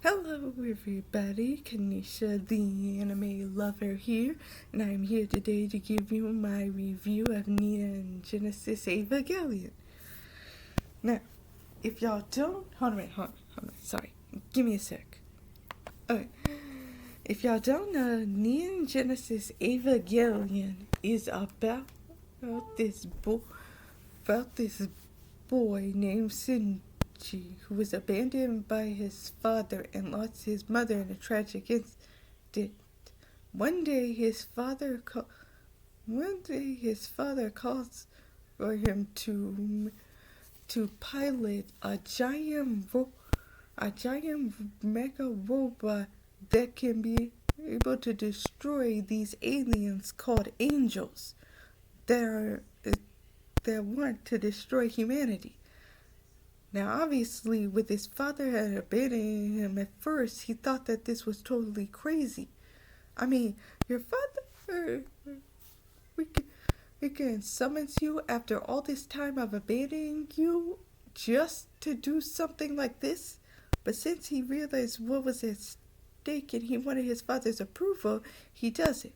Hello everybody, Kanisha the anime lover here, and I'm here today to give you my review of Neon Genesis Evangelion. Now, if y'all don't, hold on, sorry, give me a sec. Okay, if y'all don't know, Neon Genesis Evangelion is about this boy named who was abandoned by his father and lost his mother in a tragic incident. One day his father calls for him to pilot a giant mega robot that can be able to destroy these aliens called angels that want to destroy humanity. Now, obviously, with his father had abandoned him at first, he thought that this was totally crazy. I mean, your father weekend summons you after all this time of abandoning you just to do something like this? But since he realized what was at stake and he wanted his father's approval, he does it.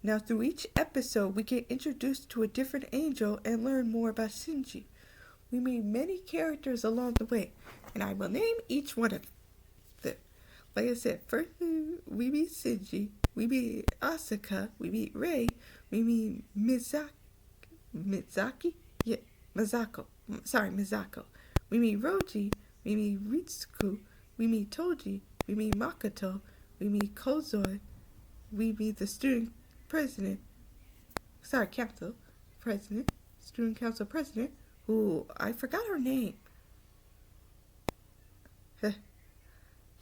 Now, through each episode, we get introduced to a different angel and learn more about Shinji. We meet many characters along the way, and I will name each one of them. Like I said, first we meet Shinji, we meet Asuka, we meet Rei, we meet Mizako. We meet Roji, we meet Ritsuko, we meet Toji, we meet Makoto, we meet Kozoi, we meet the student council president, who I forgot her name.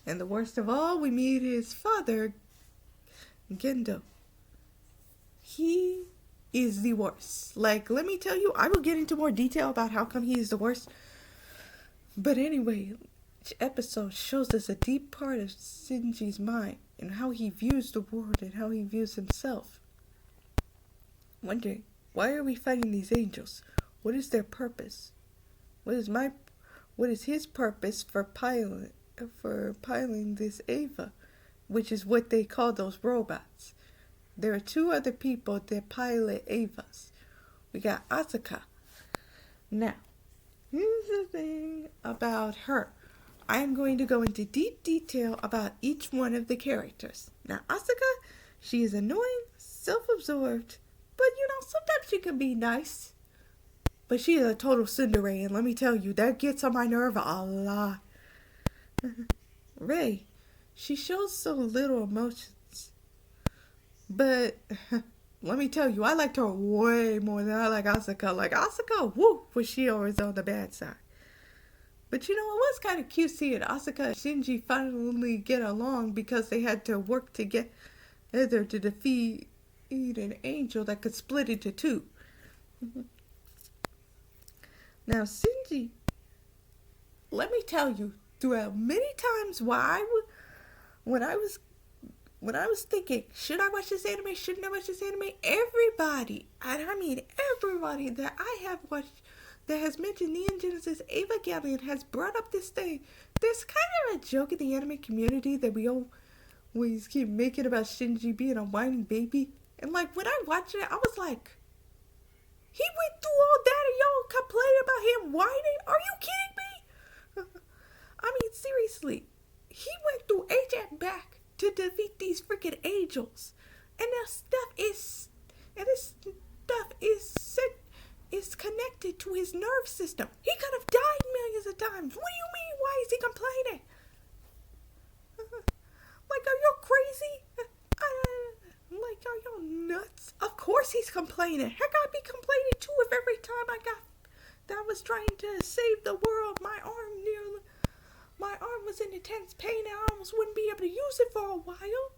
And the worst of all, we meet his father, Gendo. He is the worst. Like, let me tell you, I will get into more detail about how come he is the worst. But anyway, each episode shows us a deep part of Shinji's mind and how he views the world and how he views himself. Wondering, why are we fighting these angels? What is their purpose? What is his purpose for piloting this Eva, which is what they call those robots? There are two other people that pilot Evas. We got Asuka. Now, here's the thing about her. I am going to go into deep detail about each one of the characters. Now, Asuka, she is annoying, self-absorbed, but sometimes she can be nice. But she is a total tsundere, and let me tell you, that gets on my nerve a lot. Rei, she shows so little emotions. But let me tell you, I liked her way more than I like Asuka. Like, Asuka, was she always on the bad side. But it was kind of cute seeing Asuka and Shinji finally get along because they had to work together to defeat an angel that could split into two. Now, Shinji, let me tell you, throughout many times when I was thinking, should I watch this anime? Shouldn't I watch this anime? Everybody, and I mean everybody that I have watched that has mentioned Neon Genesis Evangelion has brought up this thing. There's kind of a joke in the anime community that we always keep making about Shinji being a whining baby. And like, when I watched it, I was like, he went through all that and y'all complain about him whining? Are you kidding me? I mean, seriously. He went through H and back to defeat these freaking angels. And this stuff is connected to his nerve system. He could have died millions of times. What do you mean? Why is he complaining? Like, are you crazy? Are y'all nuts? Of course he's complaining. Heck, I'd be complaining too if every time I was trying to save the world, my arm was in intense pain and I almost wouldn't be able to use it for a while.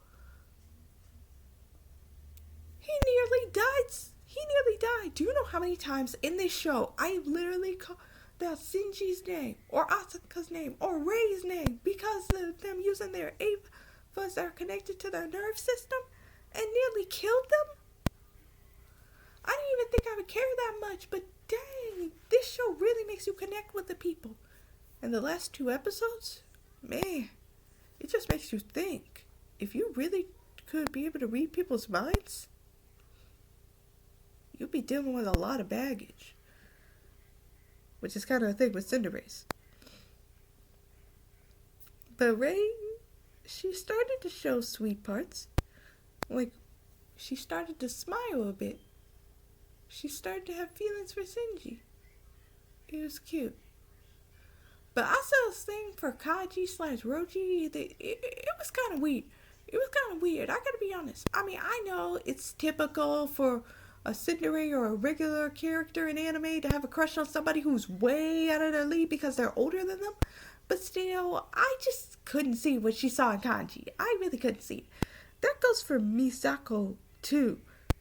He nearly died. Do you know how many times in this show I literally called out Shinji's name or Asuka's name or Rei's name because of them using their Evas that are connected to their nerve system and nearly killed them? I didn't even think I would care that much, but dang, this show really makes you connect with the people. And the last two episodes, man, it just makes you think. If you really could be able to read people's minds, you'd be dealing with a lot of baggage. Which is kind of a thing with Cinderace. But Ray, she started to show sweet parts. Like, she started to smile a bit. She started to have feelings for Shinji. It was cute. But I saw this thing for Kaji slash Roji. It was kind of weird. It was kind of weird. I gotta be honest. I mean, I know it's typical for a tsundere or a regular character in anime to have a crush on somebody who's way out of their league because they're older than them. But still, I just couldn't see what she saw in Kanji. I really couldn't see it. That goes for Misako, too.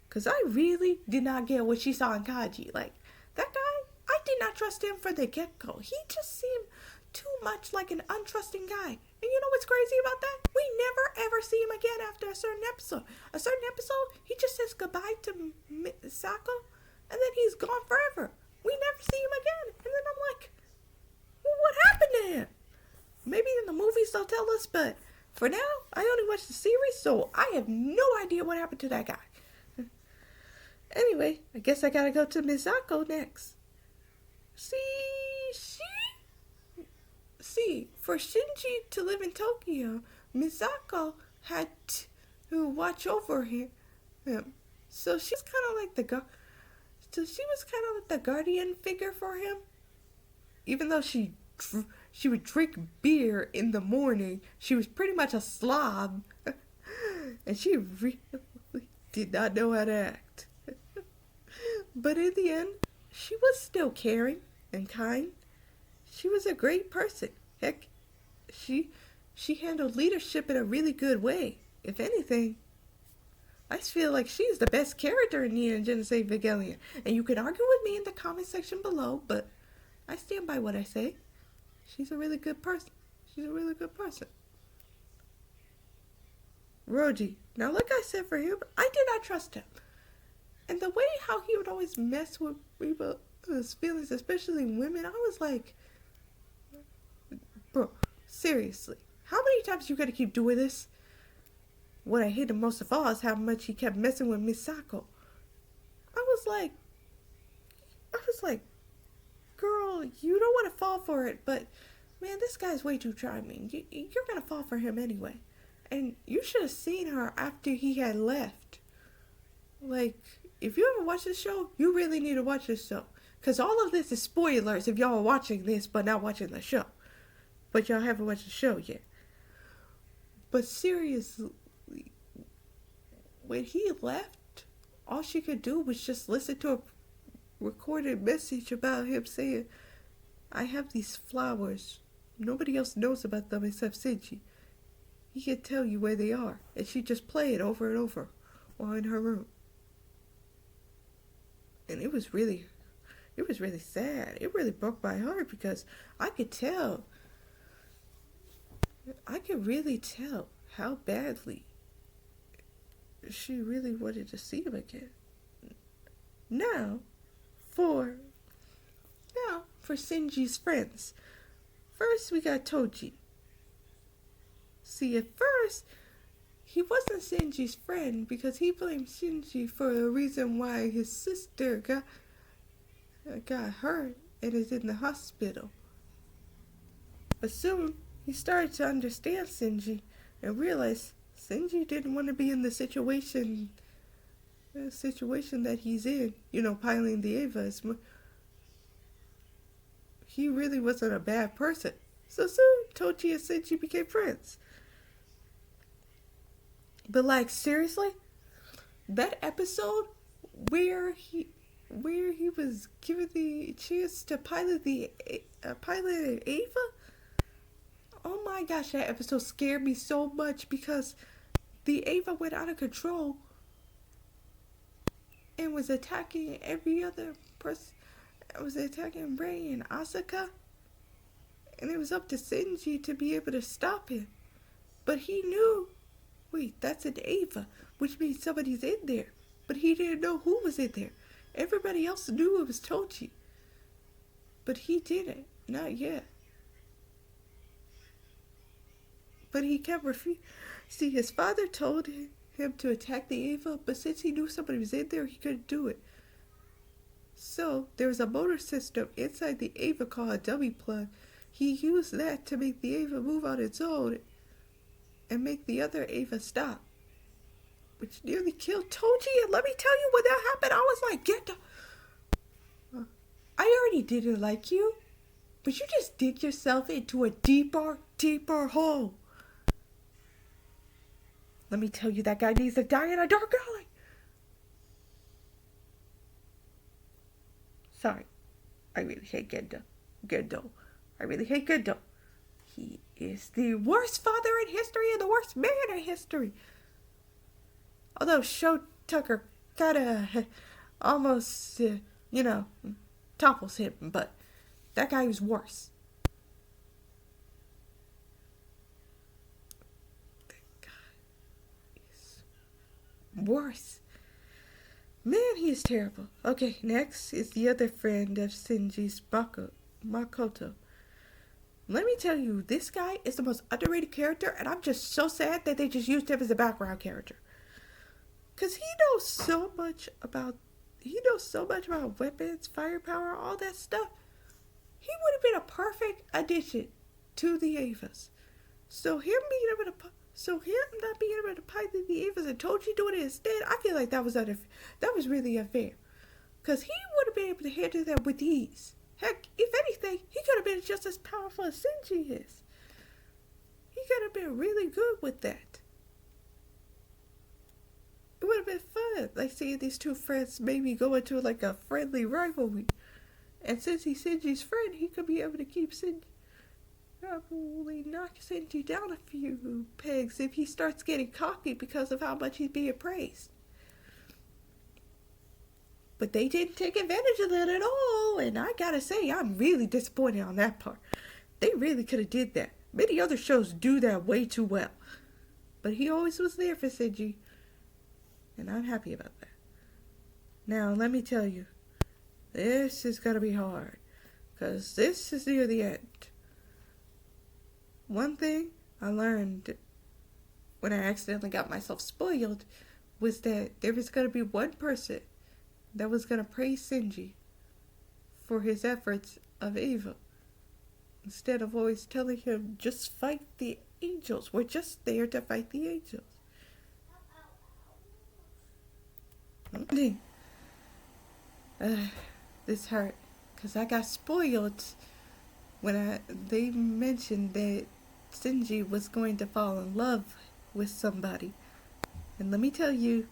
Because I really did not get what she saw in Kanji. Like, that guy, I did not trust him from the get-go. He just seemed too much like an untrusting guy. And you know what's crazy about that? We never ever see him again after a certain episode. A certain episode, he just says goodbye to Misako, and then he's gone forever. We never see him again. And then I'm like, well, what happened to him? Maybe in the movies they'll tell us, but for now, I only watched the series, so I have no idea what happened to that guy. Anyway, I guess I gotta go to Misako next. See, for Shinji to live in Tokyo, Misako had to watch over him. So she's kind of like the guardian figure for him. Even though she would drink beer in the morning, she was pretty much a slob, and she really did not know how to act. But in the end, she was still caring and kind. She was a great person. Heck, she handled leadership in a really good way. If anything, I feel like she's the best character in Neon Genesis Evangelion. And you can argue with me in the comment section below, but I stand by what I say. She's a really good person. Roji. Now, like I said for him, I did not trust him. And the way how he would always mess with people's feelings, especially women, I was like, bro, seriously, how many times you gotta keep doing this? What I hated most of all is how much he kept messing with Misako. I was like, girl, you don't want to fall for it, but man, this guy's way too charming. You're gonna fall for him anyway. And you should have seen her after he had left. Like, if you ever watch this show, you really need to watch this show. Because all of this is spoilers if y'all are watching this but not watching the show. But y'all haven't watched the show yet. But seriously, when he left, all she could do was just listen to a recorded message about him saying, I have these flowers. Nobody else knows about them except Shinji. He can tell you where they are. And she just play it over and over while in her room. And it was really sad. It really broke my heart because I could really tell how badly she really wanted to see him again. Now for Shinji's friends. First, we got Toji. See, at first, he wasn't Shinji's friend because he blamed Shinji for the reason why his sister got hurt and is in the hospital. But soon, he started to understand Shinji and realized Shinji didn't want to be in the situation that he's in. You know, piloting the Evas. He really wasn't a bad person. So soon, Toji and Shinji became friends. But like, seriously, that episode where he was given the chance to pilot an Eva, oh my gosh, that episode scared me so much because the Eva went out of control and was attacking every other person. It was attacking Rei and Asuka, and it was up to Shinji to be able to stop him. But he knew, wait, that's an Eva, which means somebody's in there. But he didn't know who was in there. Everybody else knew it was Toji. But he didn't, not yet. but he kept refusing. See, his father told him to attack the Eva, but since he knew somebody was in there, he couldn't do it. So there was a motor system inside the Eva called a dummy plug. He used that to make the Eva move on its own and make the other Eva stop, which nearly killed Toji. And let me tell you, when that happened, I was like, get the... I already didn't like you, but you just dig yourself into a deeper, deeper hole. Let me tell you, that guy needs to die in a dark alley. Sorry. I really hate Gendo. I really hate Gendo. He is the worst father in history and the worst man in history. Although Sho Tucker kinda almost, topples him, but that guy was worse. That guy is worse. Man, he is terrible. Okay, next is the other friend of Shinji's, Makoto. Let me tell you, this guy is the most underrated character, and I'm just so sad that they just used him as a background character. Because he knows so much about weapons, firepower, all that stuff. He would have been a perfect addition to the Evas. So him not being able to pilot the Evas and Toji doing it instead, I feel like that was really unfair. Because he would have been able to handle that with ease. Heck, if anything, he could have been just as powerful as Shinji is. He could have been really good with that. It would have been fun, like seeing these two friends maybe go into like a friendly rivalry. And since he's Shinji's friend, he could be able to keep Shinji, probably knock Shinji down a few pegs if he starts getting cocky because of how much he's being praised. But they didn't take advantage of that at all, and I gotta say, I'm really disappointed on that part. They really could have did that. Many other shows do that way too well. But he always was there for Shinji, and I'm happy about that. Now, let me tell you, this is gonna be hard, because this is near the end. One thing I learned when I accidentally got myself spoiled was that there was gonna be one person that was going to praise Shinji for his efforts of Eva, instead of always telling him, just fight the angels. We're just there to fight the angels. This hurt, because I got spoiled when they mentioned that Shinji was going to fall in love with somebody. And let me tell you,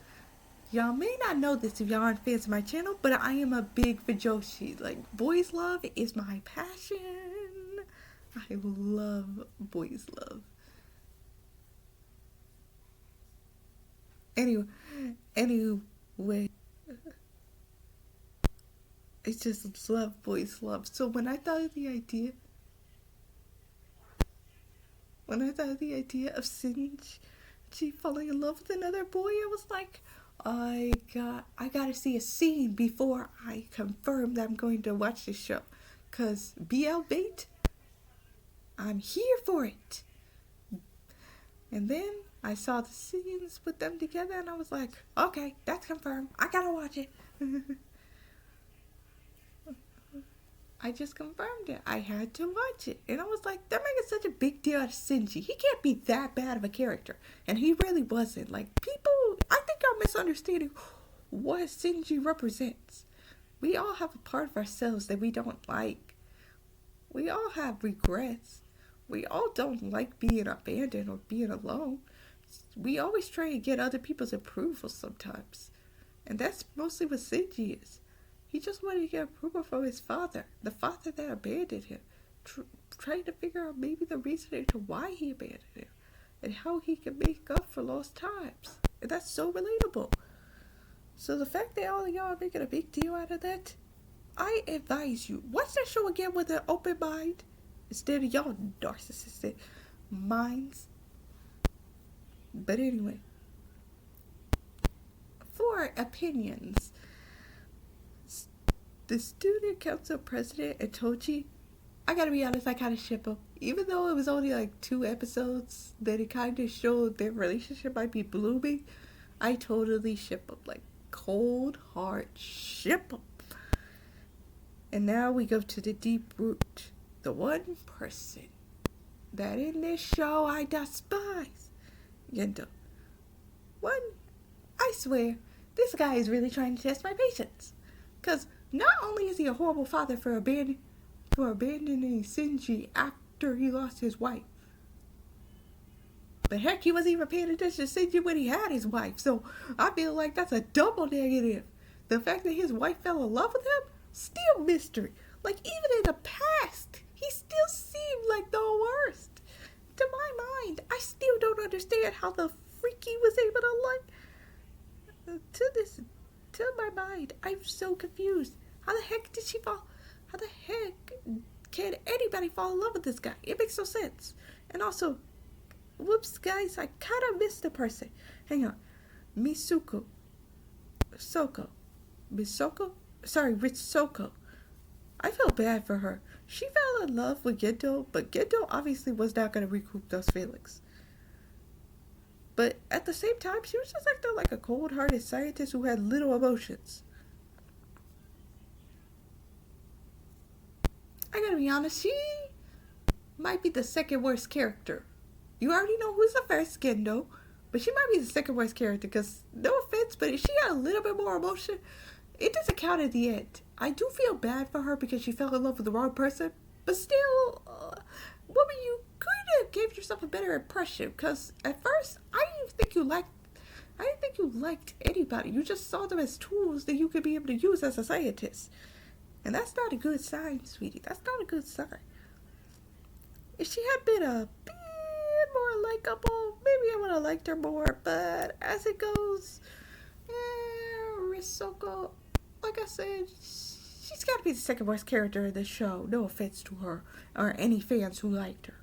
y'all may not know this if y'all aren't fans of my channel, but I am a big Fujoshi. Like, boys love is my passion. I love boys love. Anyway, I just love boys love. So when I thought of the idea of Shinji falling in love with another boy, I was like, I gotta see a scene before I confirm that I'm going to watch this show. Cause BL bait, I'm here for it. And then I saw the scenes with them together and I was like, okay, that's confirmed. I gotta watch it. I just confirmed it. I had to watch it. And I was like, they're making such a big deal out of Shinji. He can't be that bad of a character. And he really wasn't. Like, people, I think are misunderstanding what Shinji represents. We all have a part of ourselves that we don't like. We all have regrets. We all don't like being abandoned or being alone. We always try and get other people's approval sometimes. And that's mostly what Shinji is. He just wanted to get approval from his father, the father that abandoned him, trying to figure out maybe the reason into why he abandoned him, and how he can make up for lost times. And that's so relatable. So the fact that all of y'all are making a big deal out of that, I advise you, watch that show again with an open mind, instead of y'all narcissistic minds. But anyway, for opinions, the student council president and Toji, I gotta be honest, I kind of ship him. even though it was only like 2 episodes, that it kind of showed their relationship might be blooming. I totally ship them, like cold hard ship them. And now we go to the deep root, the one person that in this show I despise, Gendo. One, I swear, this guy is really trying to test my patience. Because not only is he a horrible father for abandoning Shinji after he lost his wife, but heck, he wasn't even paying attention to Shinji when he had his wife. So I feel like that's a double negative. The fact that his wife fell in love with him, still mystery. Like, even in the past, he still seemed like the worst. To my mind, I still don't understand how the freak he was able to like. To my mind, I'm so confused. How the heck did she fall? How the heck can anybody fall in love with this guy? It makes no sense. And also, whoops, guys, I kind of missed the person. Hang on. Misoko. Ritsuko. I felt bad for her. She fell in love with Gendo, but Gendo obviously was not going to recoup those feelings. But at the same time, she was just acting like a cold-hearted scientist who had little emotions. I gotta be honest, she might be the second worst character. You already know who's the first, Gendo, but she might be the second worst character, because, no offense, but if she had a little bit more emotion, it doesn't count at the end. I do feel bad for her because she fell in love with the wrong person, but still, woman, you could have gave yourself a better impression, because at first, I didn't think you liked anybody. You just saw them as tools that you could be able to use as a scientist. And that's not a good sign, sweetie. That's not a good sign. If she had been a bit more likable, maybe I would have liked her more. But as it goes, Risoko, like I said, she's got to be the second worst character in this show. No offense to her or any fans who liked her.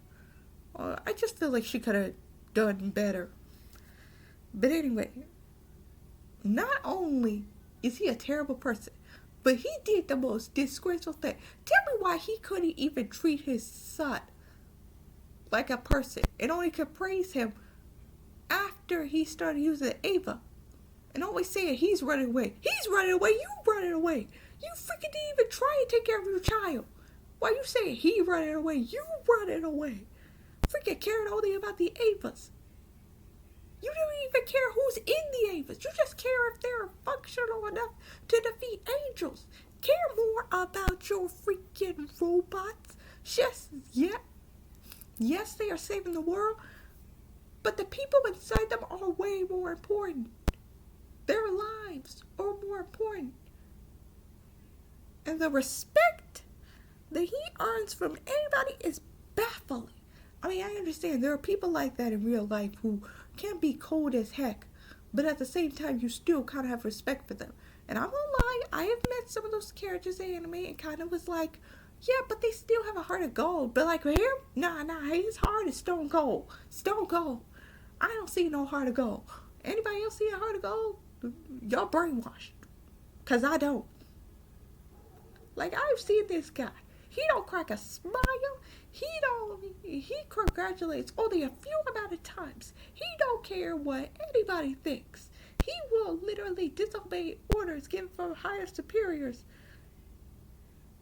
I just feel like she could have done better. But anyway, not only is he a terrible person, but he did the most disgraceful thing. Tell me why he couldn't even treat his son like a person and only could praise him after he started using Ava. And always saying he's running away. He's running away. You running away. You freaking didn't even try to take care of your child. Why you saying he running away? You running away. Freaking caring only about the Avas. You don't even care who's in the Avas. You just care if they're functional enough to defeat angels. Care more about your freaking robots. Yes, they are saving the world, but the people inside them are way more important. Their lives are more important. And the respect that he earns from anybody is baffling. I mean, I understand there are people like that in real life who can be cold as heck, but at the same time, you still kind of have respect for them. And I'm gonna lie, I have met some of those characters in anime and kind of was like, yeah, but they still have a heart of gold. But like for him, nah, his heart is stone cold. Stone cold. I don't see no heart of gold. Anybody else see a heart of gold? Y'all brainwashed. Because I don't. Like, I've seen this guy. He don't crack a smile. He congratulates only a few amount of times. He don't care what anybody thinks. He will literally disobey orders given from higher superiors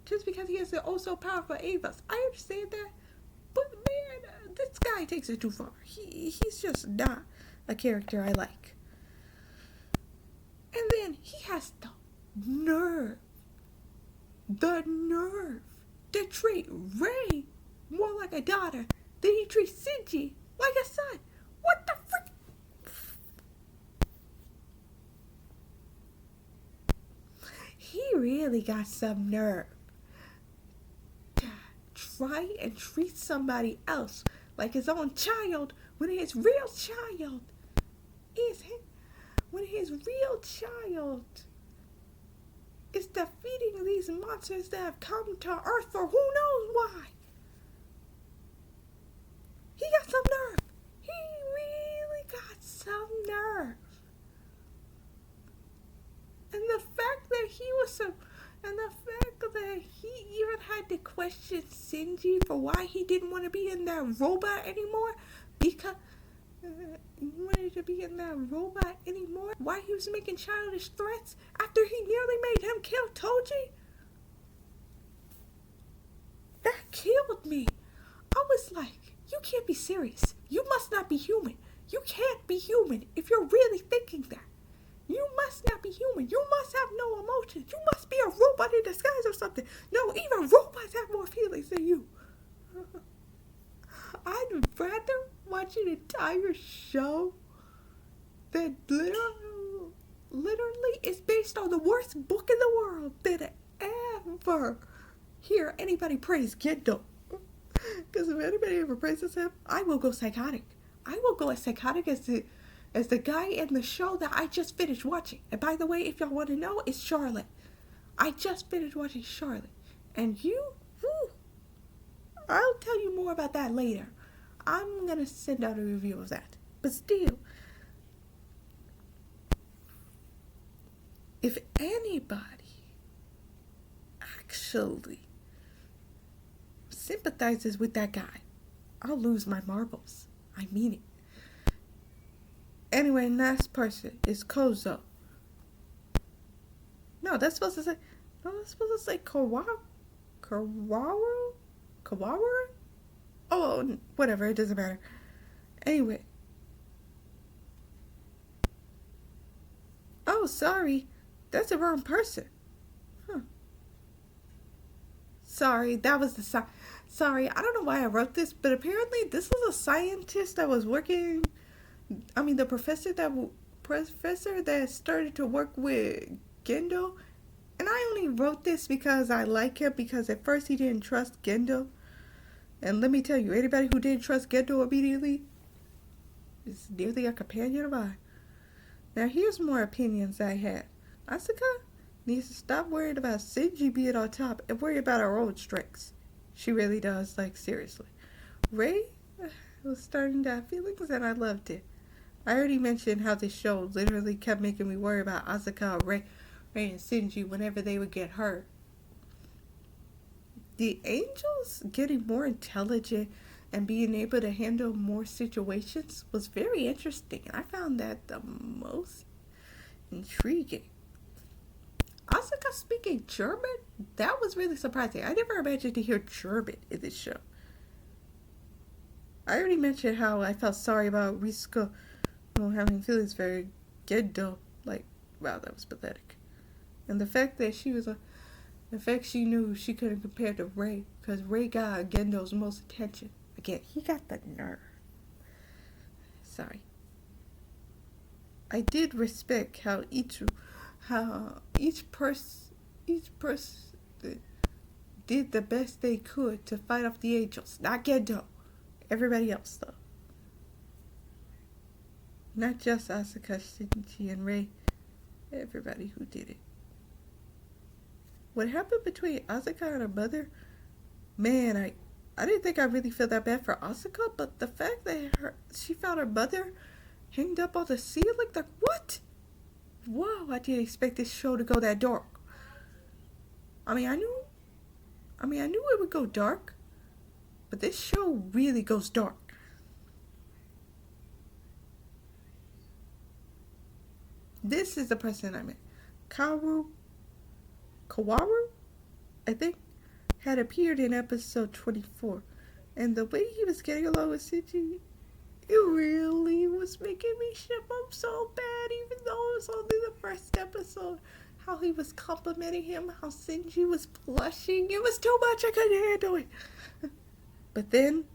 just because he has the oh so powerful Avas. I understand that, but man, this guy takes it too far. He's just not a character I like. And then he has the nerve to treat Rei more like a daughter than he treats Shinji like a son. What the frick? He really got some nerve to try and treat somebody else like his own child when his real child is him. When his real child is defeating these monsters that have come to Earth for who knows why. He got some nerve. He really got some nerve. And the fact that he even had to question Shinji for why he didn't want to be in that robot anymore? Because he wanted to be in that robot anymore? Why he was making childish threats after he nearly made him kill Toji? That killed me. I was like, you can't be serious. You must not be human. You can't be human if you're really thinking that. You must not be human. You must have no emotions. You must be a robot in disguise or something. No, even robots have more feelings than you. I'd rather watch an entire show that literally is based on the worst book in the world than ever hear anybody praise Gendo. Because if anybody ever praises him, I will go psychotic. I will go as psychotic as the guy in the show that I just finished watching. And by the way, if y'all want to know, it's Charlotte. I just finished watching Charlotte. And you, whew, I'll tell you more about that later. I'm going to send out a review of that. But still, if anybody actually sympathizes with that guy, I'll lose my marbles. I mean it. Anyway, next person is Kozo. No, that's supposed to say Kawaru? Oh, whatever, it doesn't matter. Anyway. Oh, sorry. That's the wrong person. Huh. Sorry, that was the Sorry, I don't know why I wrote this, but apparently this was a scientist that was working... the professor that started to work with Gendo. And I only wrote this because I like him, because at first he didn't trust Gendo. And let me tell you, anybody who didn't trust Gendo immediately is nearly a companion of mine. Now here's more opinions I had. Asuka needs to stop worrying about Shinji being on top and worry about her own strengths. She really does, seriously. Rei was starting to have feelings and I loved it. I already mentioned how this show literally kept making me worry about Asuka, Rei and Shinji whenever they would get hurt. The angels getting more intelligent and being able to handle more situations was very interesting. I found that the most intriguing. Asuka speaking German? That was really surprising. I never imagined to hear German in this show. I already mentioned how I felt sorry about Risuko having feelings for Gendo. Wow, that was pathetic. And the fact that she knew she couldn't compare to Rei, because Rei got Gendo's most attention. Again, he got the nerve. Sorry. I did respect how each person did the best they could to fight off the angels. Not Gendo. Everybody else, though. Not just Asuka, Shinji, and Rei. Everybody who did it. What happened between Asuka and her mother? Man, I didn't think I really felt that bad for Asuka, but the fact that she found her mother hanged up on the ceiling, what? Whoa, I didn't expect this show to go that dark. I knew it would go dark, but this show really goes dark. This is the person I met. Kawaru, I think, had appeared in episode 24. And the way he was getting along with Shinji, it really was making me ship him so bad, even though it was only the first episode. How he was complimenting him, how Shinji was blushing. It was too much, I couldn't handle it. But then,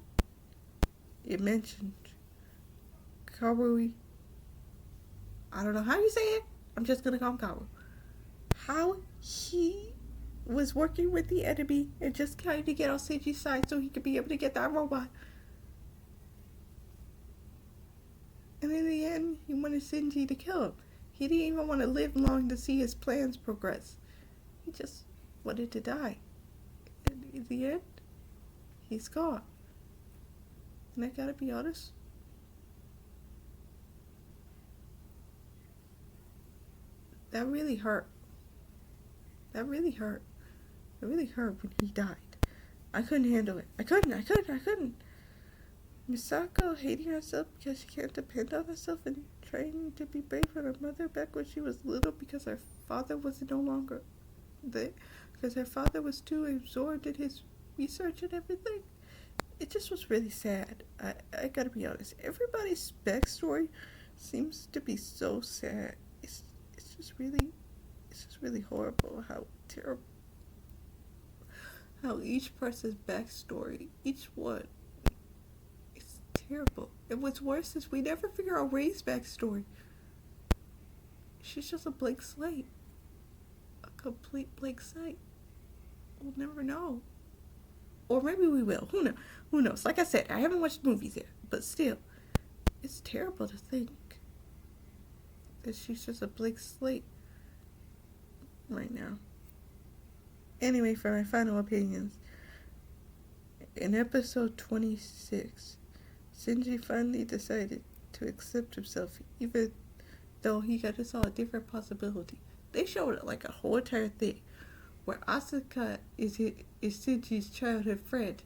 it mentioned Kawaru. I don't know how you say it. I'm just going to call him Kawaru. How he was working with the enemy and just trying to get on Shinji's side so he could be able to get that robot. And in the end, he wanted Shinji to kill him. He didn't even want to live long to see his plans progress. He just wanted to die. And in the end, he's gone. And I gotta be honest, that really hurt. It really hurt when he died. I couldn't handle it. I couldn't. Misako hating herself because she can't depend on herself and trying to be brave for her mother back when she was little because her father was no longer there. Because her father was too absorbed in his research and everything. It just was really sad. I gotta be honest. Everybody's backstory seems to be so sad. It's just really horrible how terrible, how each person's backstory, each one, is terrible. And what's worse is we never figure out Ray's backstory. She's just a blank slate. A complete blank slate. We'll never know. Or maybe we will. Who knows? Like I said, I haven't watched movies yet. But still, it's terrible to think that she's just a blank slate right now. Anyway, for my final opinions. In episode 26, Shinji finally decided to accept himself, even though he got to saw a different possibility. They showed it like a whole entire thing, where Asuka is Shinji's childhood friend.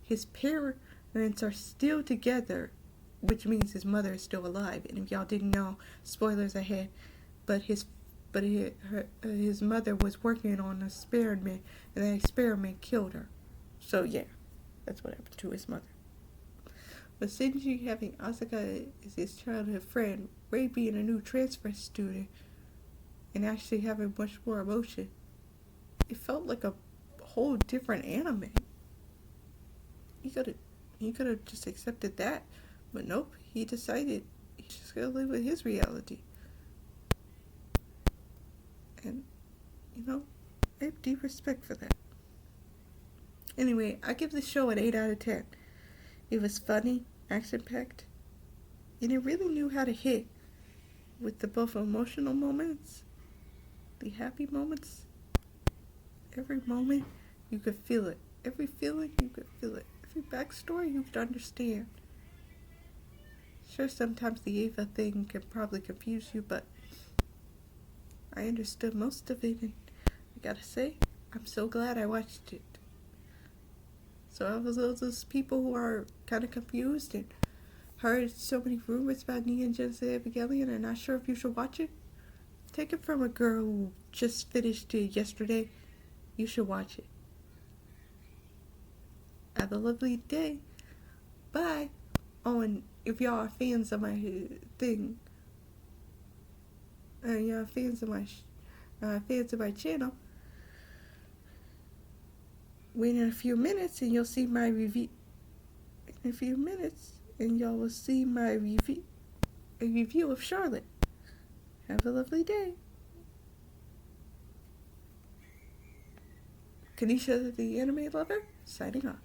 His parents are still together, which means his mother is still alive. And if y'all didn't know, spoilers ahead, but his mother was working on an experiment, and that experiment killed her. So yeah, that's what happened to his mother. But Shinji having Asuka as his childhood friend, Ray being a new transfer student, and actually having much more emotion, it felt like a whole different anime. He could have just accepted that, but nope, he decided he's just gonna live with his reality. And, I have deep respect for that. Anyway, I give this show an 8 out of 10. It was funny, action-packed, and it really knew how to hit with the both emotional moments, the happy moments. Every moment, you could feel it. Every feeling, you could feel it. Every backstory, you could understand. Sure, sometimes the Ava thing can probably confuse you, but I understood most of it, and I gotta say, I'm so glad I watched it. So I was those people who are kind of confused and heard so many rumors about Neon Genesis Evangelion and not sure if you should watch it. Take it from a girl who just finished it yesterday. You should watch it. Have a lovely day. Bye. Oh, and if y'all are fans of my thing, y'all are fans of my channel, wait in a few minutes and you'll see my review. In a few minutes, and y'all will see my review of Charlotte. Have a lovely day. Kanisha, the anime lover, signing off.